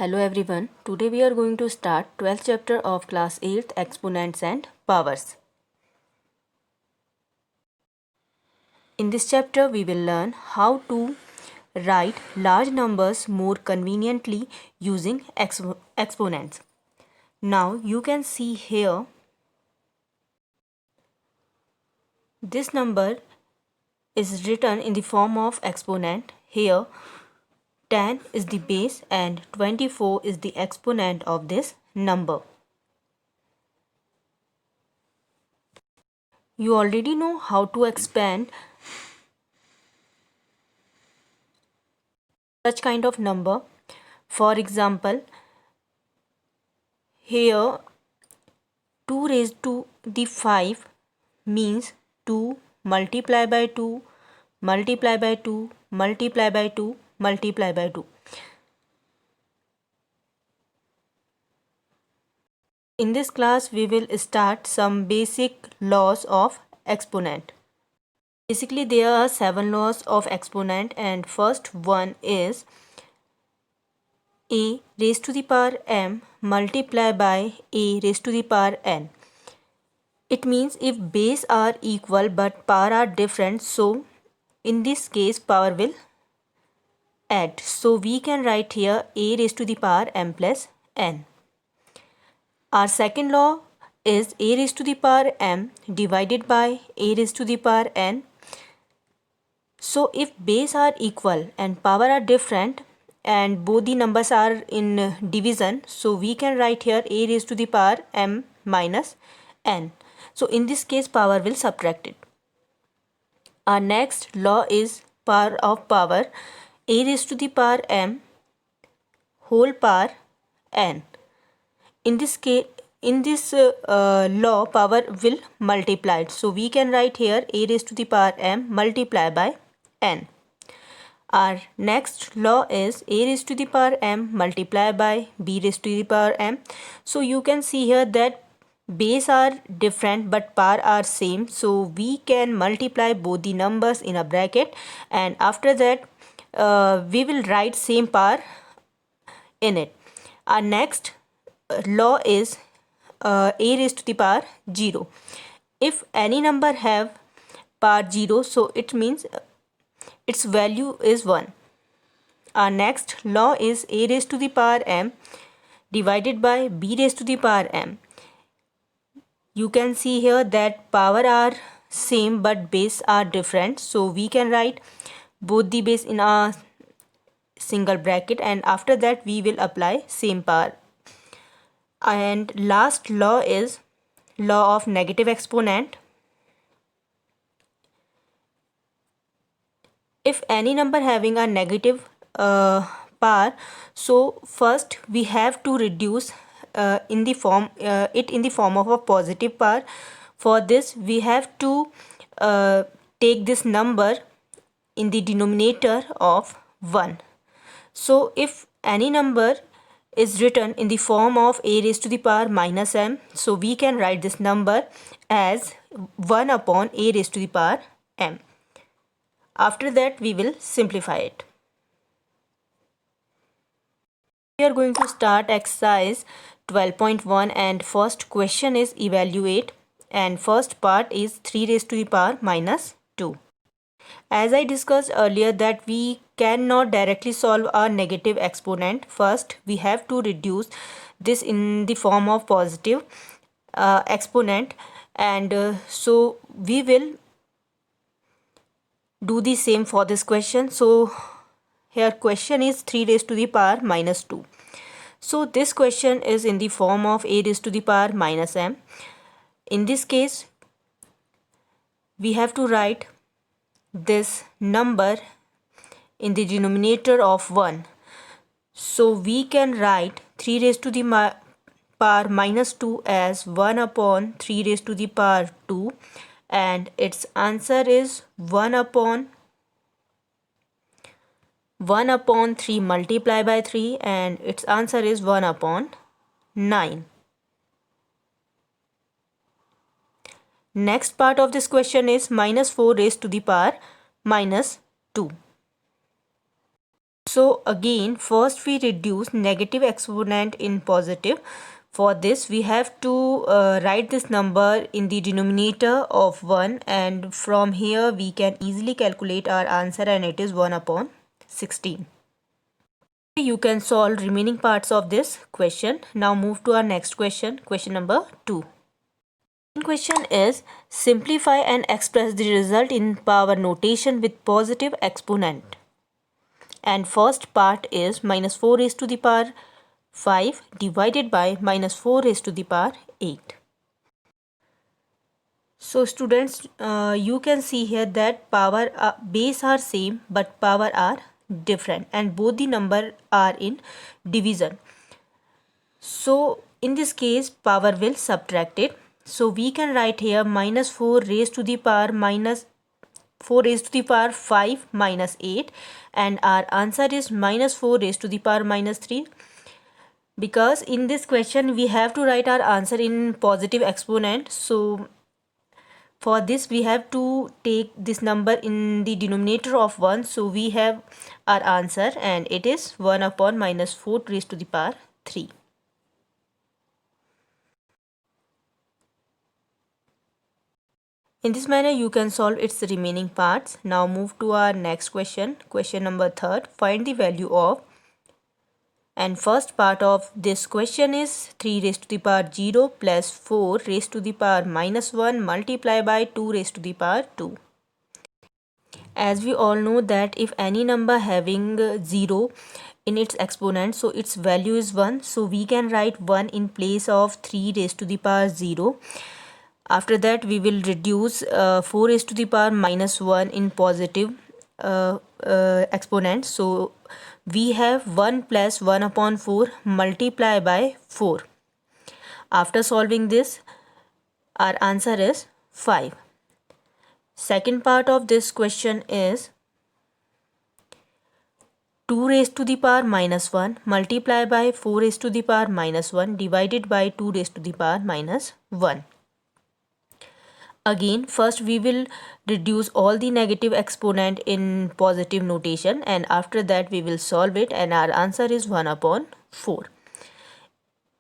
Hello everyone, today we are going to start 12th chapter of class 8th exponents and powers. In this chapter we will learn how to write large numbers more conveniently using exponents. Now you can see here this number is written in the form of exponent. Here 10 is the base and 24 is the exponent of this number. You already know how to expand such kind of number. For example, here 2 raised to the 5 means 2 multiply by 2 multiply by 2 multiply by 2 multiply by 2. In this class we will start some basic laws of exponent. Basically there are 7 laws of exponent, and first one is a raised to the power m multiply by a raised to the power n. It means if base are equal but power are different, so in this case power will add. So we can write here a raised to the power m plus n. Our second law is a raised to the power m divided by a raised to the power n. So if base are equal and power are different and both the numbers are in division, so we can write here a raised to the power m minus n. So in this case power will subtract it. Our next law is power of power, a raised to the power m whole power n. In this case, in this law power will multiply, so we can write here a raised to the power m multiply by n. Our next law is a raised to the power m multiply by b raised to the power m. So you can see here that base are different but power are same, so we can multiply both the numbers in a bracket, and after that we will write same power in it. Our next law is a raised to the power 0. If any number have power 0, so it means its value is 1. Our next law is a raised to the power m divided by b raised to the power m. You can see here that power are same but base are different, so we can write both the base in a single bracket, and after that we will apply same power. And last law is law of negative exponent. If any number having a negative power, so first we have to reduce in the form of a positive power. For this we have to take this number in the denominator of 1. So if any number is written in the form of a raised to the power minus m, so we can write this number as 1 upon a raised to the power m. After that we will simplify it. We are going to start exercise 12.1, and first question is evaluate, and first part is 3 raised to the power minus 2. As I discussed earlier that we cannot directly solve a negative exponent. First we have to reduce this in the form of positive exponent, and so we will do the same for this question. So here question is 3 raised to the power minus 2. So this question is in the form of a raised to the power minus m. In this case we have to write this number in the denominator of 1. So we can write 3 raised to the power minus 2 as 1 upon 3 raised to the power 2, and its answer is 1 upon 3 multiply by 3, and its answer is 1 upon 9. Next part of this question is minus 4 raised to the power minus 2. So again, first we reduce negative exponent in positive. For this we have to write this number in the denominator of 1, and from here we can easily calculate our answer, and it is 1 upon 16. You can solve remaining parts of this question. Now move to our next question, question number 2. Question is simplify and express the result in power notation with positive exponent. And first part is minus 4 raised to the power 5 divided by minus 4 raised to the power 8. So students, you can see here that power base are same but power are different, and both the number are in division. So in this case power will subtract it. So we can write here minus 4 raised to the power minus 4 raised to the power 5 minus 8, and our answer is minus 4 raised to the power minus 3. Because in this question we have to write our answer in positive exponent, so for this we have to take this number in the denominator of 1. So we have our answer, and it is 1 upon minus 4 raised to the power 3. In this manner you can solve its remaining parts. Now move to our next question, question number 3. Find the value of, and first part of this question is 3 raised to the power 0 plus 4 raised to the power minus 1 multiply by 2 raised to the power 2. As we all know that if any number having 0 in its exponent, so its value is 1. So we can write 1 in place of 3 raised to the power 0. After that we will reduce 4 raised to the power minus 1 in positive exponent. So we have 1 plus 1 upon 4 multiply by 4. After solving this, our answer is 5. Second part of this question is 2 raised to the power minus 1 multiply by 4 raised to the power minus 1 divided by 2 raised to the power minus 1. Again, first we will reduce all the negative exponent in positive notation, and after that we will solve it, and our answer is 1 upon 4.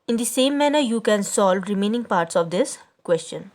In the same manner you can solve remaining parts of this question.